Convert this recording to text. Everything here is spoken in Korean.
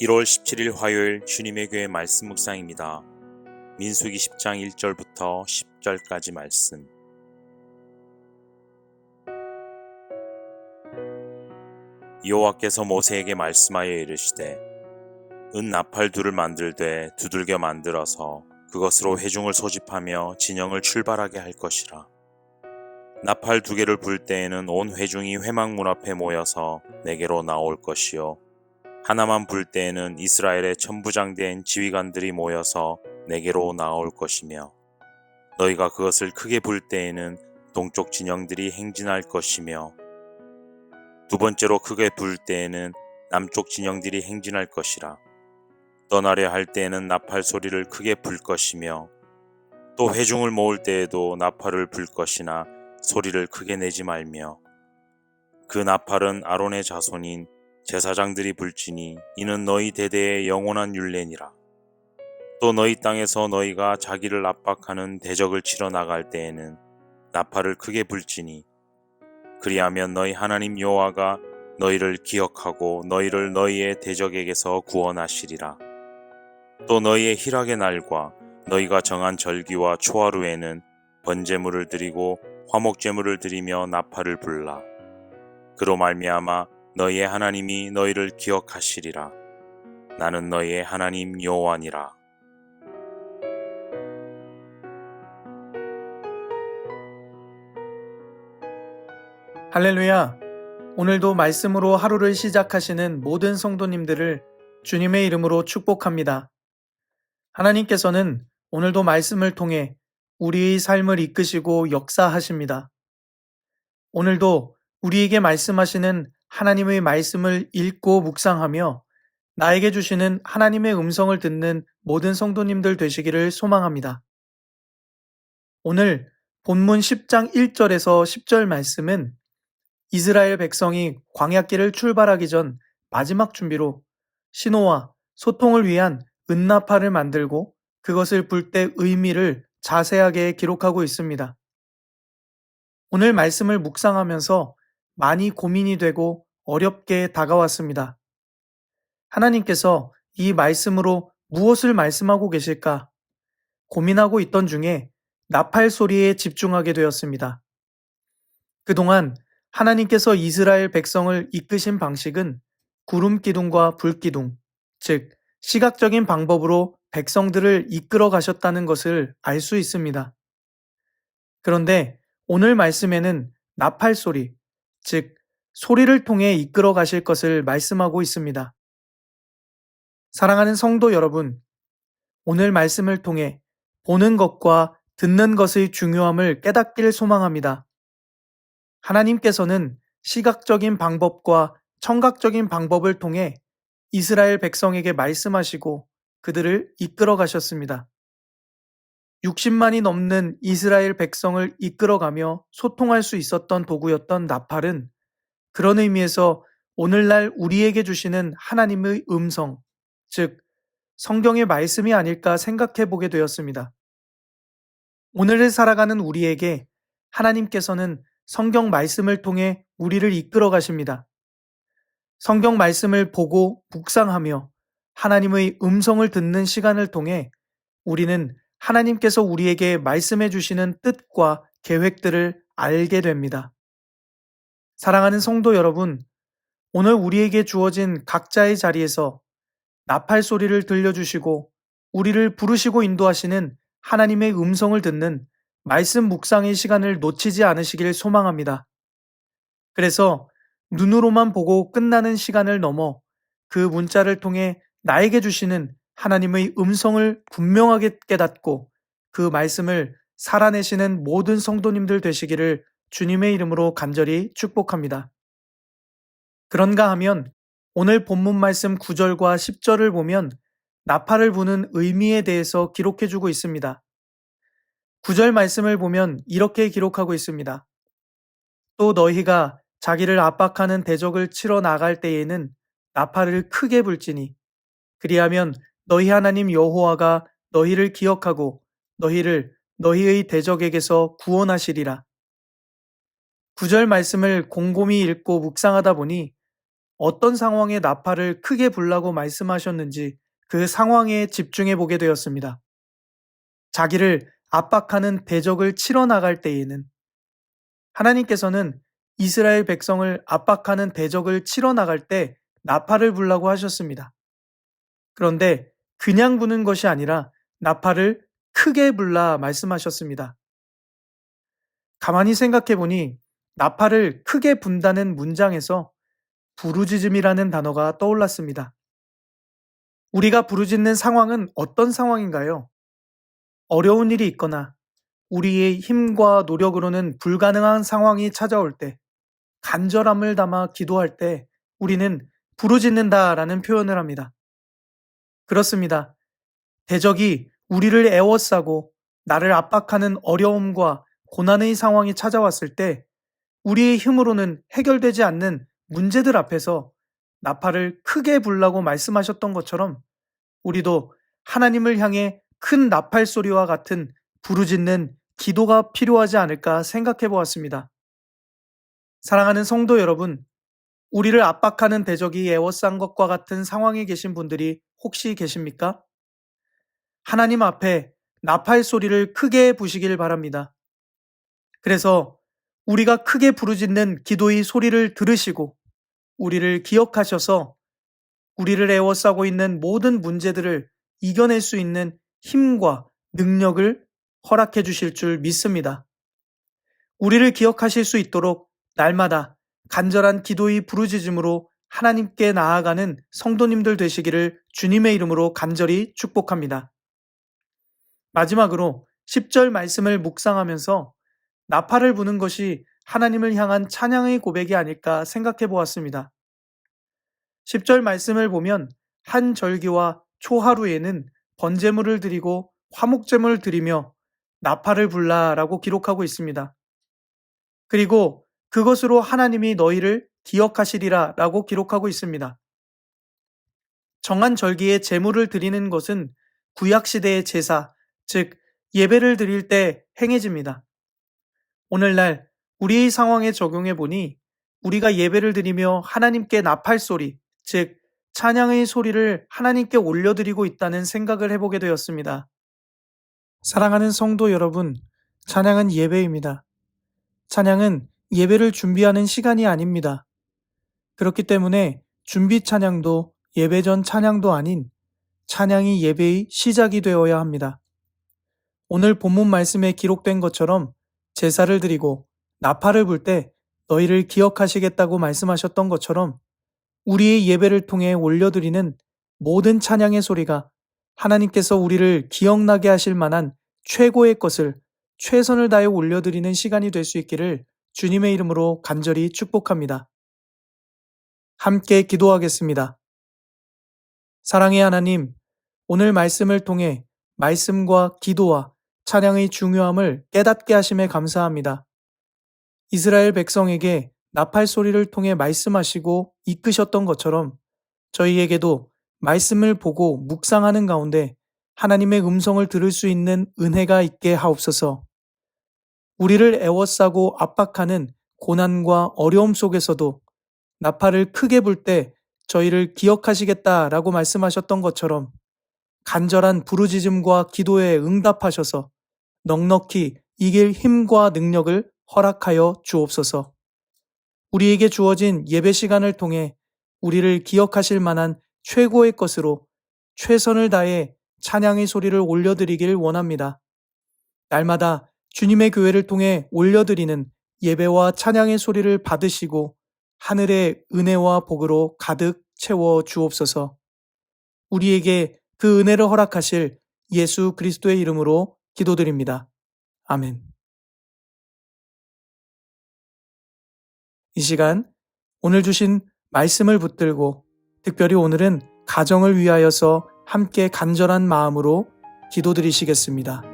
1월 17일 화요일 주님의 교회 말씀 묵상입니다. 민수기 10장 1절부터 10절까지 말씀. 여호와께서 모세에게 말씀하여 이르시되 은 나팔 둘을 만들되 두들겨 만들어서 그것으로 회중을 소집하며 진영을 출발하게 할 것이라. 나팔 두 개를 불 때에는 온 회중이 회막문 앞에 모여서 내게로 나올 것이요 하나만 불 때에는 이스라엘의 천부장된 지휘관들이 모여서 내게로 나올 것이며 너희가 그것을 크게 불 때에는 동쪽 진영들이 행진할 것이며 두 번째로 크게 불 때에는 남쪽 진영들이 행진할 것이라. 떠나려 할 때에는 나팔 소리를 크게 불 것이며 또 회중을 모을 때에도 나팔을 불 것이나 소리를 크게 내지 말며 그 나팔은 아론의 자손인 제사장들이 불지니 이는 너희 대대의 영원한 율례니라. 또 너희 땅에서 너희가 자기를 압박하는 대적을 치러 나갈 때에는 나팔을 크게 불지니 그리하면 너희 하나님 여호와가 너희를 기억하고 너희를 너희의 대적에게서 구원하시리라. 또 너희의 희락의 날과 너희가 정한 절기와 초하루에는 번제물을 드리고 화목제물을 드리며 나팔을 불라. 그로 말미암아 너희의 하나님이 너희를 기억하시리라. 나는 너희의 하나님 여호와니라. 할렐루야! 오늘도 말씀으로 하루를 시작하시는 모든 성도님들을 주님의 이름으로 축복합니다. 하나님께서는 오늘도 말씀을 통해 우리의 삶을 이끄시고 역사하십니다. 오늘도 우리에게 말씀하시는 하나님의 말씀을 읽고 묵상하며 나에게 주시는 하나님의 음성을 듣는 모든 성도님들 되시기를 소망합니다. 오늘 본문 10장 1절에서 10절 말씀은 이스라엘 백성이 광야길을 출발하기 전 마지막 준비로 신호와 소통을 위한 은나팔을 만들고 그것을 불 때 의미를 자세하게 기록하고 있습니다. 오늘 말씀을 묵상하면서 많이 고민이 되고 어렵게 다가왔습니다. 하나님께서 이 말씀으로 무엇을 말씀하고 계실까? 고민하고 있던 중에 나팔 소리에 집중하게 되었습니다. 그동안 하나님께서 이스라엘 백성을 이끄신 방식은 구름 기둥과 불 기둥, 즉 시각적인 방법으로 백성들을 이끌어 가셨다는 것을 알 수 있습니다. 그런데 오늘 말씀에는 나팔 소리, 즉 소리를 통해 이끌어 가실 것을 말씀하고 있습니다. 사랑하는 성도 여러분, 오늘 말씀을 통해 보는 것과 듣는 것의 중요함을 깨닫길 소망합니다. 하나님께서는 시각적인 방법과 청각적인 방법을 통해 이스라엘 백성에게 말씀하시고 그들을 이끌어 가셨습니다. 60만이 넘는 이스라엘 백성을 이끌어가며 소통할 수 있었던 도구였던 나팔은 그런 의미에서 오늘날 우리에게 주시는 하나님의 음성, 즉 성경의 말씀이 아닐까 생각해 보게 되었습니다. 오늘을 살아가는 우리에게 하나님께서는 성경 말씀을 통해 우리를 이끌어 가십니다. 성경 말씀을 보고 묵상하며 하나님의 음성을 듣는 시간을 통해 우리는 하나님께서 우리에게 말씀해 주시는 뜻과 계획들을 알게 됩니다. 사랑하는 성도 여러분, 오늘 우리에게 주어진 각자의 자리에서 나팔 소리를 들려주시고 우리를 부르시고 인도하시는 하나님의 음성을 듣는 말씀 묵상의 시간을 놓치지 않으시길 소망합니다. 그래서 눈으로만 보고 끝나는 시간을 넘어 그 문자를 통해 나에게 주시는 하나님의 음성을 분명하게 깨닫고 그 말씀을 살아내시는 모든 성도님들 되시기를 주님의 이름으로 간절히 축복합니다. 그런가 하면 오늘 본문 말씀 9절과 10절을 보면 나팔을 부는 의미에 대해서 기록해주고 있습니다. 9절 말씀을 보면 이렇게 기록하고 있습니다. 또 너희가 자기를 압박하는 대적을 치러 나갈 때에는 나팔을 크게 불지니 그리하면 너희 하나님 여호와가 너희를 기억하고 너희를 너희의 대적에게서 구원하시리라. 9절 말씀을 곰곰이 읽고 묵상하다 보니 어떤 상황에 나팔을 크게 불라고 말씀하셨는지 그 상황에 집중해 보게 되었습니다. 자기를 압박하는 대적을 치러 나갈 때에는 하나님께서는 이스라엘 백성을 압박하는 대적을 치러 나갈 때 나팔을 불라고 하셨습니다. 그런데 그냥 부는 것이 아니라 나팔을 크게 불라 말씀하셨습니다. 가만히 생각해 보니 나팔을 크게 분다는 문장에서 부르짖음이라는 단어가 떠올랐습니다. 우리가 부르짖는 상황은 어떤 상황인가요? 어려운 일이 있거나 우리의 힘과 노력으로는 불가능한 상황이 찾아올 때, 간절함을 담아 기도할 때 우리는 부르짖는다라는 표현을 합니다. 그렇습니다. 대적이 우리를 애워싸고 나를 압박하는 어려움과 고난의 상황이 찾아왔을 때 우리의 힘으로는 해결되지 않는 문제들 앞에서 나팔을 크게 불라고 말씀하셨던 것처럼 우리도 하나님을 향해 큰 나팔 소리와 같은 부르짖는 기도가 필요하지 않을까 생각해 보았습니다. 사랑하는 성도 여러분, 우리를 압박하는 대적이 애워싼 것과 같은 상황에 계신 분들이 혹시 계십니까? 하나님 앞에 나팔 소리를 크게 부시길 바랍니다. 그래서 우리가 크게 부르짖는 기도의 소리를 들으시고 우리를 기억하셔서 우리를 애워싸고 있는 모든 문제들을 이겨낼 수 있는 힘과 능력을 허락해 주실 줄 믿습니다. 우리를 기억하실 수 있도록 날마다 간절한 기도의 부르짖음으로 하나님께 나아가는 성도님들 되시기를 주님의 이름으로 간절히 축복합니다. 마지막으로 10절 말씀을 묵상하면서 나팔을 부는 것이 하나님을 향한 찬양의 고백이 아닐까 생각해 보았습니다. 10절 말씀을 보면 한 절기와 초하루에는 번제물을 드리고 화목제물을 드리며 나팔을 불라라고 기록하고 있습니다. 그리고 그것으로 하나님이 너희를 기억하시리라 라고 기록하고 있습니다. 정한 절기에 제물을 드리는 것은 구약시대의 제사, 즉 예배를 드릴 때 행해집니다. 오늘날 우리의 상황에 적용해 보니 우리가 예배를 드리며 하나님께 나팔 소리, 즉 찬양의 소리를 하나님께 올려드리고 있다는 생각을 해보게 되었습니다. 사랑하는 성도 여러분, 찬양은 예배입니다. 찬양은 예배를 준비하는 시간이 아닙니다. 그렇기 때문에 준비 찬양도 예배 전 찬양도 아닌 찬양이 예배의 시작이 되어야 합니다. 오늘 본문 말씀에 기록된 것처럼 제사를 드리고 나팔을 불 때 너희를 기억하시겠다고 말씀하셨던 것처럼 우리의 예배를 통해 올려드리는 모든 찬양의 소리가 하나님께서 우리를 기억나게 하실 만한 최고의 것을 최선을 다해 올려드리는 시간이 될 수 있기를 주님의 이름으로 간절히 축복합니다. 함께 기도하겠습니다. 사랑의 하나님, 오늘 말씀을 통해 말씀과 기도와 찬양의 중요함을 깨닫게 하심에 감사합니다. 이스라엘 백성에게 나팔 소리를 통해 말씀하시고 이끄셨던 것처럼 저희에게도 말씀을 보고 묵상하는 가운데 하나님의 음성을 들을 수 있는 은혜가 있게 하옵소서. 우리를 애워싸고 압박하는 고난과 어려움 속에서도 나팔을 크게 불 때 저희를 기억하시겠다라고 말씀하셨던 것처럼 간절한 부르짖음과 기도에 응답하셔서 넉넉히 이길 힘과 능력을 허락하여 주옵소서. 우리에게 주어진 예배 시간을 통해 우리를 기억하실 만한 최고의 것으로 최선을 다해 찬양의 소리를 올려드리길 원합니다. 날마다 주님의 교회를 통해 올려드리는 예배와 찬양의 소리를 받으시고 하늘의 은혜와 복으로 가득 채워 주옵소서. 우리에게 그 은혜를 허락하실 예수 그리스도의 이름으로 기도드립니다. 아멘. 이 시간 오늘 주신 말씀을 붙들고 특별히 오늘은 가정을 위하여서 함께 간절한 마음으로 기도드리시겠습니다.